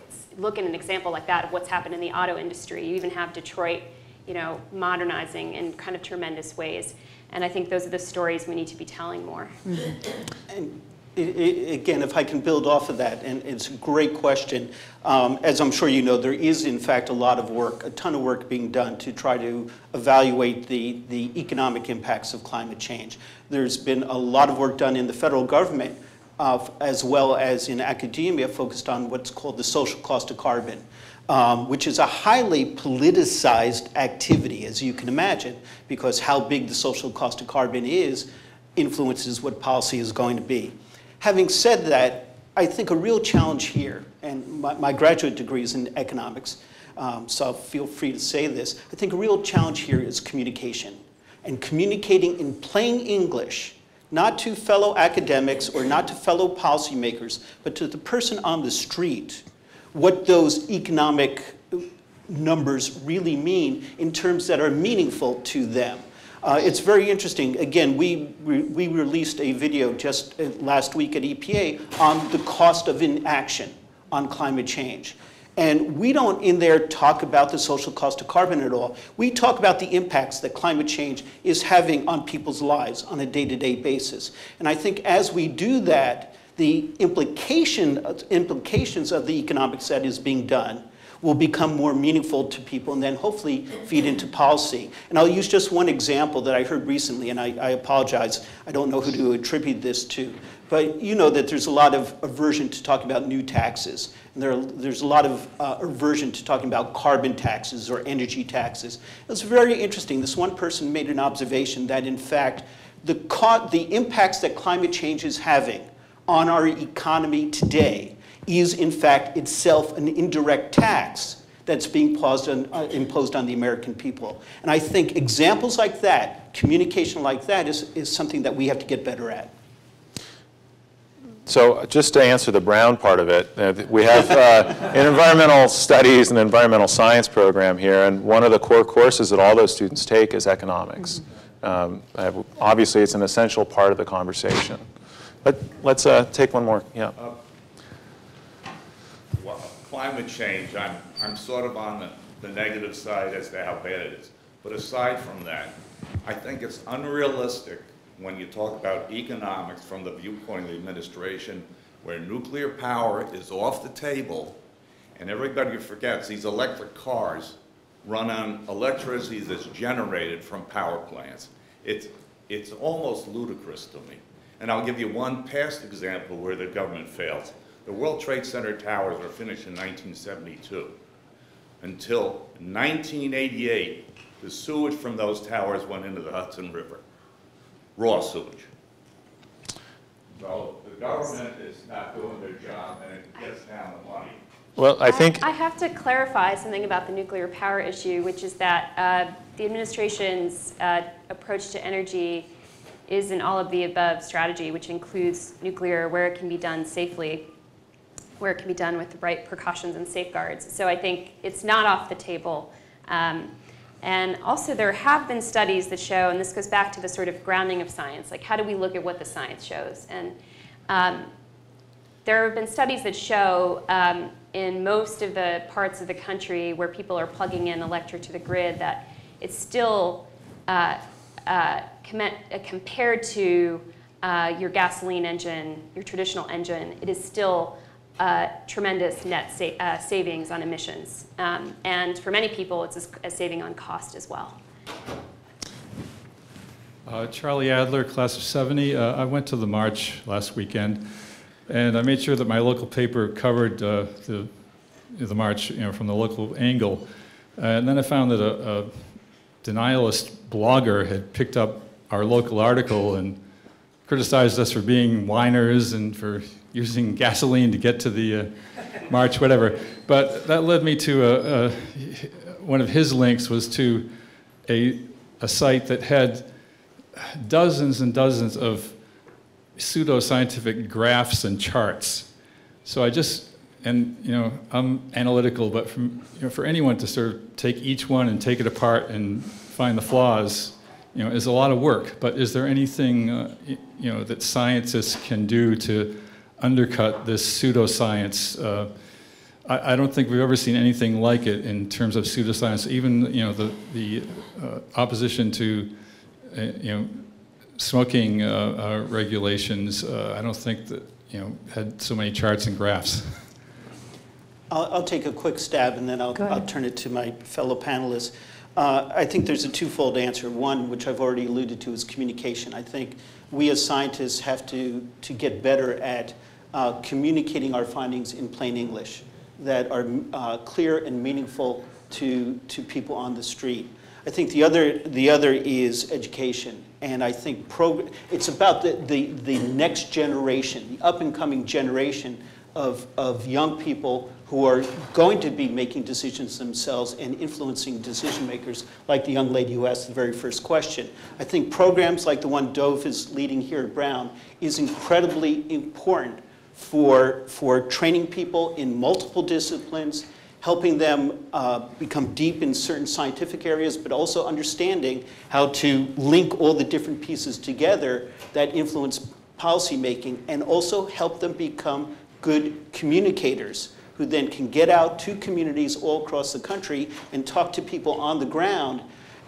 an example like that of what's happened in the auto industry, you even have Detroit, modernizing in kind of tremendous ways. And I think those are the stories we need to be telling more. And again, if I can build off of that, and it's a great question. As I'm sure you know, there is, in fact, a lot of work, a ton of work being done to try to evaluate the economic impacts of climate change. There's been a lot of work done in the federal government, as well as in academia, focused on what's called the social cost of carbon, which is a highly politicized activity, as you can imagine, because how big the social cost of carbon is influences what policy is going to be. Having said that, I think a real challenge here, and my graduate degree is in economics, so feel free to say this, I think a real challenge here is communication, and communicating in plain English, not to fellow academics or not to fellow policymakers, but to the person on the street, what those economic numbers really mean in terms that are meaningful to them. It's very interesting. Again, we released a video just last week at EPA on the cost of inaction on climate change. And we don't in there talk about the social cost of carbon at all. We talk about the impacts that climate change is having on people's lives on a day-to-day basis. And I think as we do that, the implications of the economics that is being done will become more meaningful to people and then hopefully feed into policy. And I'll use just one example that I heard recently, and I apologize, I don't know who to attribute this to, but you know that there's a lot of aversion to talking about new taxes. And there's a lot of aversion to talking about carbon taxes or energy taxes. It's very interesting. This one person made an observation that in fact, the impacts that climate change is having on our economy today is in fact itself an indirect tax that's being imposed on the American people. And I think examples like that, communication like that is something that we have to get better at. So just to answer the Brown part of it, we have an environmental studies and environmental science program here, and one of the core courses that all those students take is economics. Obviously, it's an essential part of the conversation. Let's take one more. Yeah. Well, climate change, I'm sort of on the negative side as to how bad it is. But aside from that, I think it's unrealistic when you talk about economics from the viewpoint of the administration, where nuclear power is off the table, and everybody forgets these electric cars run on electricity that's generated from power plants. It's almost ludicrous to me. And I'll give you one past example where the government fails. The World Trade Center towers were finished in 1972. Until 1988, the sewage from those towers went into the Hudson River. Raw sewage. So the government is not doing their job, and it gets down the money. Well, I think I have to clarify something about the nuclear power issue, which is that the administration's approach to energy is an all-of-the-above strategy, which includes nuclear where it can be done safely, where it can be done with the right precautions and safeguards. So I think it's not off the table. And also there have been studies that show, and this goes back to the sort of grounding of science, like how do we look at what the science shows? And there have been studies that show in most of the parts of the country where people are plugging in electric to the grid that it's still, compared to your gasoline engine, your traditional engine, it is still tremendous net savings on emissions. And for many people, it's a saving on cost as well. Charlie Adler, class of 70. I went to the march last weekend, and I made sure that my local paper covered the march, from the local angle. And then I found that a denialist blogger had picked up our local article and criticized us for being whiners and for using gasoline to get to the march, whatever. But that led me to one of his links was to a site that had dozens and dozens of pseudoscientific graphs and charts. So I just, and I'm analytical, but for anyone to sort of take each one and take it apart and find the flaws, is a lot of work. But is there anything, that scientists can do to undercut this pseudoscience? I don't think we've ever seen anything like it in terms of pseudoscience. Even the opposition to smoking regulations, I don't think that had so many charts and graphs. I'll take a quick stab and then I'll turn it to my fellow panelists. I think there's a twofold answer. One, which I've already alluded to, is communication. I think we as scientists have to get better at communicating our findings in plain English that are clear and meaningful to people on the street. I think the other is education, and I think it's about the next generation, the up and coming generation of young people who are going to be making decisions themselves and influencing decision makers, like the young lady who asked the very first question. I think programs like the one Dov is leading here at Brown is incredibly important for training people in multiple disciplines, helping them become deep in certain scientific areas, but also understanding how to link all the different pieces together that influence policymaking, and also help them become good communicators who then can get out to communities all across the country and talk to people on the ground,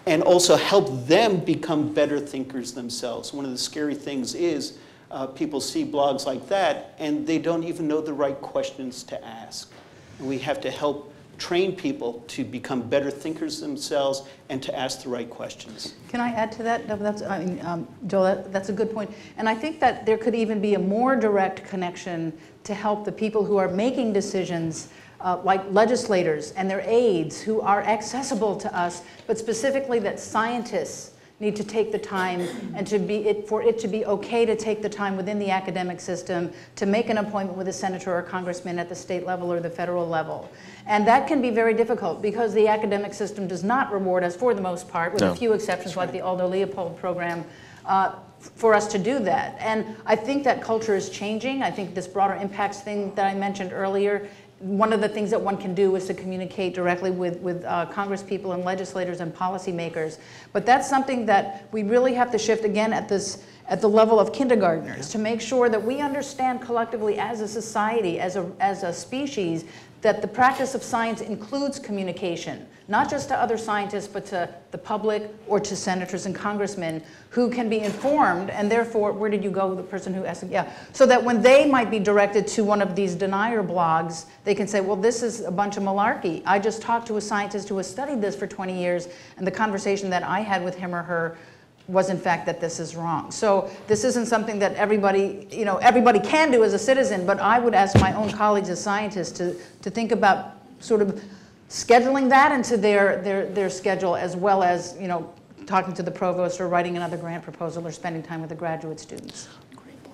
and also help them become better thinkers themselves. One of the scary things is people see blogs like that and they don't even know the right questions to ask. And we have to help train people to become better thinkers themselves and to ask the right questions. Can I add to that? Joel, that's a good point. And I think that there could even be a more direct connection to help the people who are making decisions, like legislators and their aides who are accessible to us, but specifically that scientists need to take the time and for it to be okay to take the time within the academic system to make an appointment with a senator or congressman at the state level or the federal level. And that can be very difficult because the academic system does not reward us, for the most part, with a few exceptions like the Aldo Leopold program, for us to do that. And I think that culture is changing. I think this broader impacts thing that I mentioned earlier, one of the things that one can do is to communicate directly with Congress people and legislators and policymakers. But that's something that we really have to shift again at the level of kindergartners to make sure that we understand collectively as a society, as a species, that the practice of science includes communication, not just to other scientists, but to the public or to senators and congressmen who can be informed, and therefore, where did you go, the person who asked, yeah, so that when they might be directed to one of these denier blogs, they can say, well, this is a bunch of malarkey. I just talked to a scientist who has studied this for 20 years, and the conversation that I had with him or her was in fact that this is wrong. So this isn't something that everybody can do as a citizen, but I would ask my own colleagues as scientists to think about sort of scheduling that into their schedule, as well as talking to the provost or writing another grant proposal or spending time with the graduate students.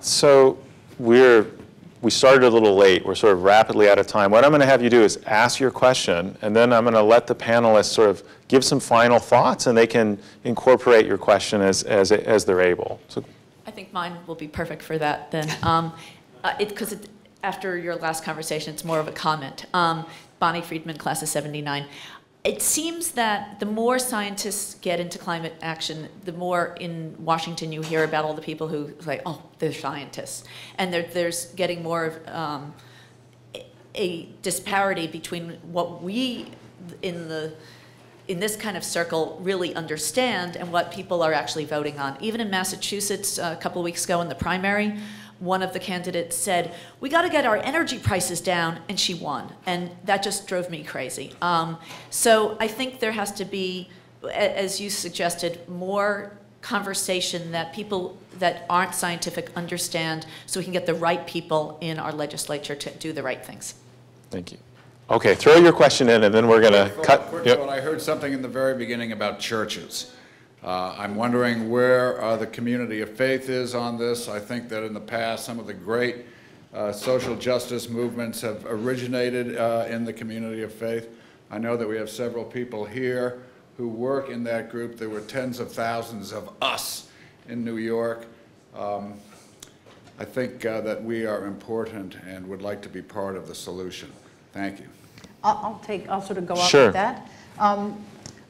So we started a little late. We're sort of rapidly out of time. What I'm going to have you do is ask your question, and then I'm going to let the panelists sort of give some final thoughts, and they can incorporate your question as they're able. So, I think mine will be perfect for that then. Because after your last conversation, it's more of a comment. Bonnie Friedman, class of '79. It seems that the more scientists get into climate action, the more in Washington you hear about all the people who say, oh, they're scientists. And there's getting more of a disparity between what we in this kind of circle really understand and what people are actually voting on. Even in Massachusetts a couple of weeks ago in the primary, one of the candidates said, we got to get our energy prices down, and she won. And that just drove me crazy. So I think there has to be, as you suggested, more conversation that people that aren't scientific understand, so we can get the right people in our legislature to do the right things. Thank you. Okay, throw your question in, and then we're going to cut. Quick thought, I heard something in the very beginning about churches. I'm wondering where the community of faith is on this. I think that in the past, some of the great social justice movements have originated in the community of faith. I know that we have several people here who work in that group. There were tens of thousands of us in New York. I think that we are important and would like to be part of the solution. Thank you. I'll sort of go off Sure. with that.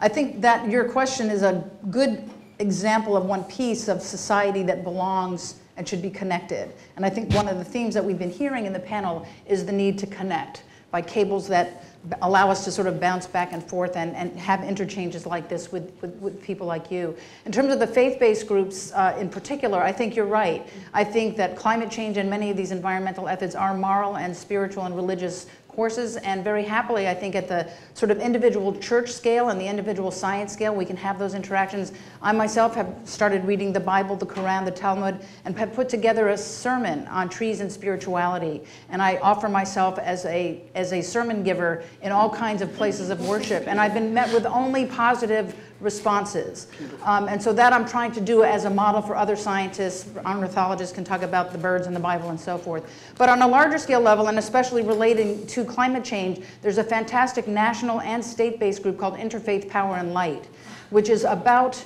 I think that your question is a good example of one piece of society that belongs and should be connected. And I think one of the themes that we've been hearing in the panel is the need to connect by cables that allow us to sort of bounce back and forth and have interchanges like this with people like you. In terms of the faith-based groups in particular, I think you're right. I think that climate change and many of these environmental ethics are moral and spiritual and religious courses, and very happily, I think at the sort of individual church scale and the individual science scale, we can have those interactions. I myself have started reading the Bible, the Quran, the Talmud, and have put together a sermon on trees and spirituality. And I offer myself as a sermon giver in all kinds of places of worship. And I've been met with only positive responses. And so that I'm trying to do as a model for other scientists. Ornithologists can talk about the birds in the Bible and so forth. But on a larger scale level, and especially relating to climate change, there's a fantastic national and state-based group called Interfaith Power and Light, which is about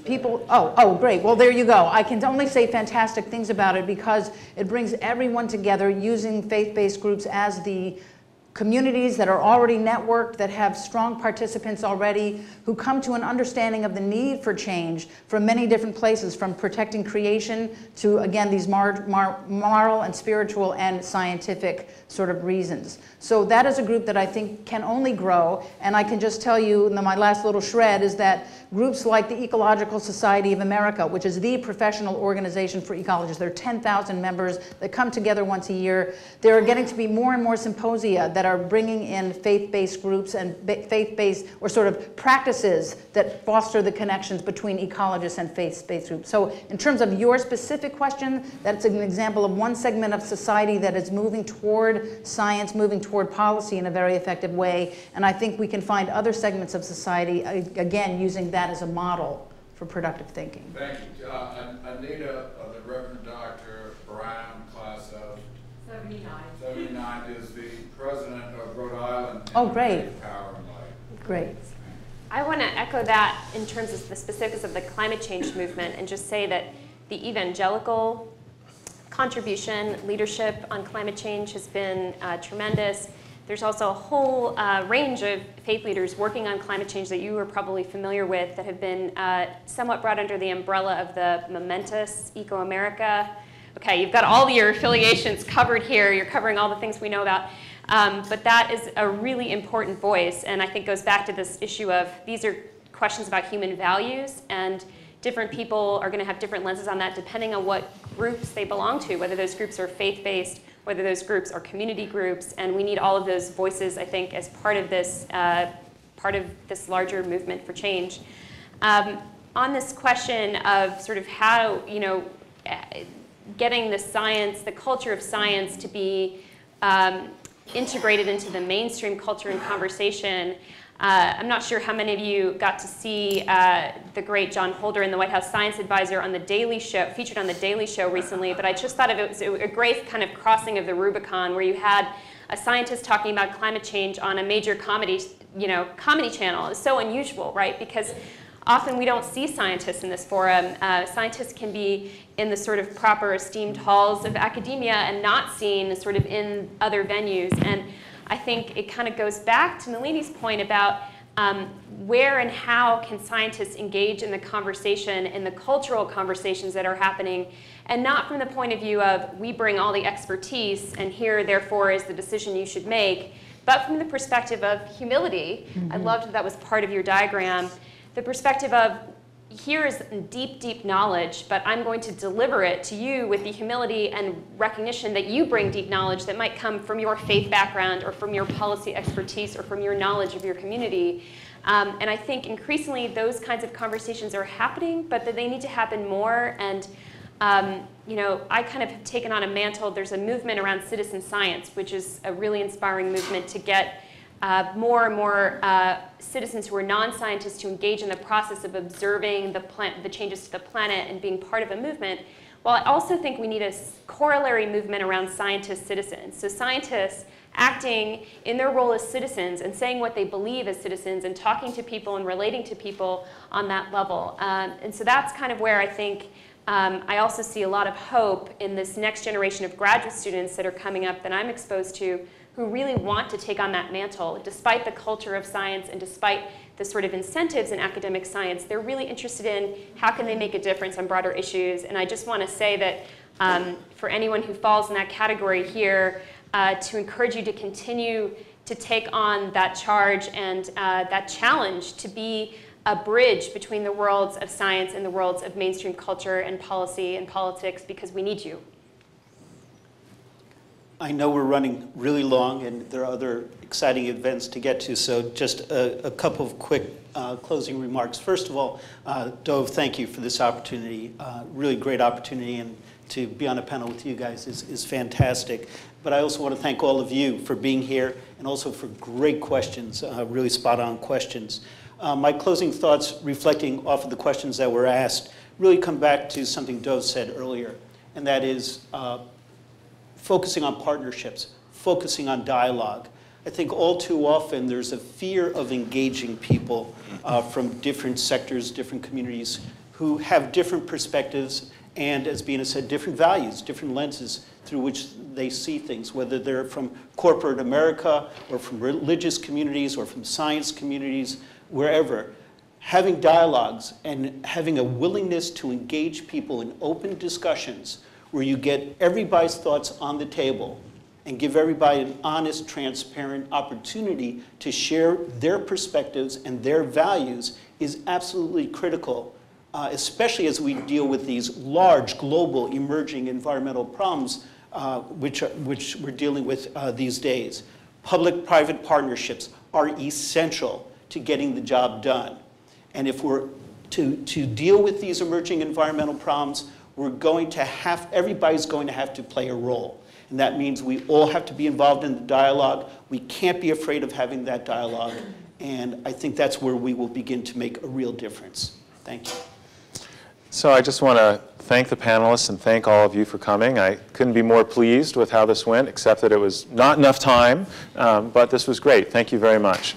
people, oh, great, well, there you go. I can only say fantastic things about it because it brings everyone together using faith-based groups as the communities that are already networked, that have strong participants already, who come to an understanding of the need for change from many different places, from protecting creation to, again, these moral and spiritual and scientific sort of reasons. So that is a group that I think can only grow, and I can just tell you, my last little shred is that groups like the Ecological Society of America, which is the professional organization for ecologists, there are 10,000 members that come together once a year. There are getting to be more and more symposia that that are bringing in faith-based groups and faith-based or sort of practices that foster the connections between ecologists and faith-based groups. So in terms of your specific question, that's an example of one segment of society that is moving toward science, moving toward policy in a very effective way. And I think we can find other segments of society, again, using that as a model for productive thinking. Thank you. Anita, the Reverend Dr. Brown, class of 79 is the president of Rhode Island. Oh, great. Power and Light. Great. I want to echo that in terms of the specifics of the climate change movement and just say that the evangelical contribution, leadership on climate change has been tremendous. There's also a whole range of faith leaders working on climate change that you are probably familiar with that have been somewhat brought under the umbrella of the momentous Eco-America. Okay, you've got all your affiliations covered here. You're covering all the things we know about. But that is a really important voice, and I think goes back to this issue of these are questions about human values, and different people are going to have different lenses on that depending on what groups they belong to, whether those groups are faith-based, whether those groups are community groups, and we need all of those voices, I think, as part of this larger movement for change. On this question of sort of how, getting the science, the culture of science to be integrated into the mainstream culture and conversation. I'm not sure how many of you got to see the great John Holder in the White House Science Advisor on the Daily Show, featured on the Daily Show recently, but I just thought of it was a great kind of crossing of the Rubicon where you had a scientist talking about climate change on a major comedy channel. It's so unusual, right? Because often we don't see scientists in this forum. Scientists can be in the sort of proper esteemed halls of academia and not seen sort of in other venues. And I think it kind of goes back to Nalini's point about where and how can scientists engage in the conversation, in the cultural conversations that are happening, and not from the point of view of we bring all the expertise and here therefore is the decision you should make, but from the perspective of humility. I loved that was part of your diagram. The perspective of here is deep, deep knowledge, but I'm going to deliver it to you with the humility and recognition that you bring deep knowledge that might come from your faith background or from your policy expertise or from your knowledge of your community. And I think increasingly those kinds of conversations are happening, but that they need to happen more. And I kind of have taken on a mantle. There's a movement around citizen science, which is a really inspiring movement to get more and more citizens who are non-scientists to engage in the process of observing the changes to the planet and being part of a movement. Well, I also think we need a corollary movement around scientist-citizens. So scientists acting in their role as citizens and saying what they believe as citizens and talking to people and relating to people on that level. And so that's kind of where I think I also see a lot of hope in this next generation of graduate students that are coming up that I'm exposed to, who really want to take on that mantle. Despite the culture of science and despite the sort of incentives in academic science, they're really interested in how can they make a difference on broader issues. And I just want to say that for anyone who falls in that category here, to encourage you to continue to take on that charge and that challenge to be a bridge between the worlds of science and the worlds of mainstream culture and policy and politics, because we need you. I know we're running really long and there are other exciting events to get to, so just a couple of quick closing remarks. First of all, Dov, thank you for this opportunity. Really great opportunity, and to be on a panel with you guys is fantastic. But I also want to thank all of you for being here and also for great questions, really spot-on questions. My closing thoughts, reflecting off of the questions that were asked, really come back to something Dov said earlier, and that is focusing on partnerships, focusing on dialogue. I think all too often there's a fear of engaging people from different sectors, different communities who have different perspectives and, as Bina said, different values, different lenses through which they see things, whether they're from corporate America or from religious communities or from science communities, wherever. Having dialogues and having a willingness to engage people in open discussions where you get everybody's thoughts on the table and give everybody an honest, transparent opportunity to share their perspectives and their values is absolutely critical, especially as we deal with these large, global, emerging environmental problems which we're dealing with these days. Public-private partnerships are essential to getting the job done. And if we're to deal with these emerging environmental problems, everybody's going to have to play a role. And that means we all have to be involved in the dialogue. We can't be afraid of having that dialogue. And I think that's where we will begin to make a real difference. Thank you. So I just want to thank the panelists and thank all of you for coming. I couldn't be more pleased with how this went, except that it was not enough time, but this was great. Thank you very much.